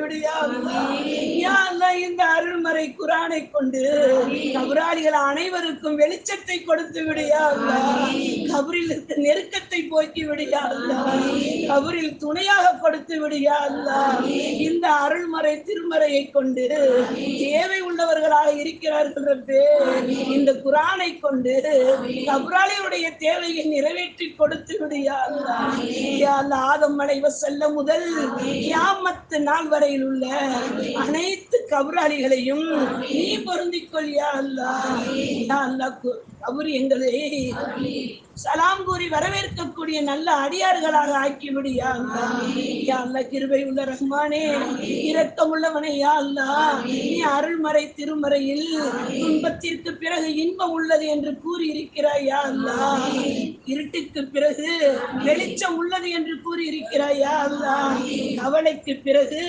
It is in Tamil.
விடியா யா அல்லாஹ் இந்த அருள்மறை குர்ஆனை கொண்டு கபராளிகள் அனைவருக்கும் வெளிச்சத்தை கொடுத்து விடியா அல்லாஹ் கபரில் இருக்க நெருக்கத்தை போக்கி விடியா அல்லாஹ் கபரில் துணையாக கொடுத்து விடியா அல்லாஹ் இந்த அருள்மறை திருமறையை கொண்டு தேவை உள்ளவர்களாக இருக்கிறார்கள் ரப்பே இந்த குர்ஆனை கொண்டு கபராளிகளுடைய தேவையை நிறைவேற்றி கொடுத்து விடியா அல்லாஹ் யா அல்லாஹ் ஆதம் அலைஹிஸ்ஸலாம் முதல் கியாமத் நாள் வரையில் உள்ள அனைத்து கபராளிகளையும் நீ பொருந்திக் கொள் யா அல்லாஹ் யா அல்லாஹ் கபர் எங்களை சலாம் கூறி வரவேற்கக்கூடிய நல்ல அடியார்களாக ஆக்கிவிடு யா அல்லாஹ் யா அல்லாஹ் கிருபை உள்ள ரஹ்மானே இரக்கம் உள்ளவனே யா அல்லாஹ் நீ அருள்மறை திருமறையில் துன்பத்திற்கு பிறகு இன்பம் உள்ளது என்று கூறி இருக்கிறாய் யா அல்லாஹ் இருட்டுக்கு பிறகு வெளிச்சம் உள்ளது என்று கூறி இருக்கிறாய் யா அல்லாஹ் கவலைக்கு பிறகு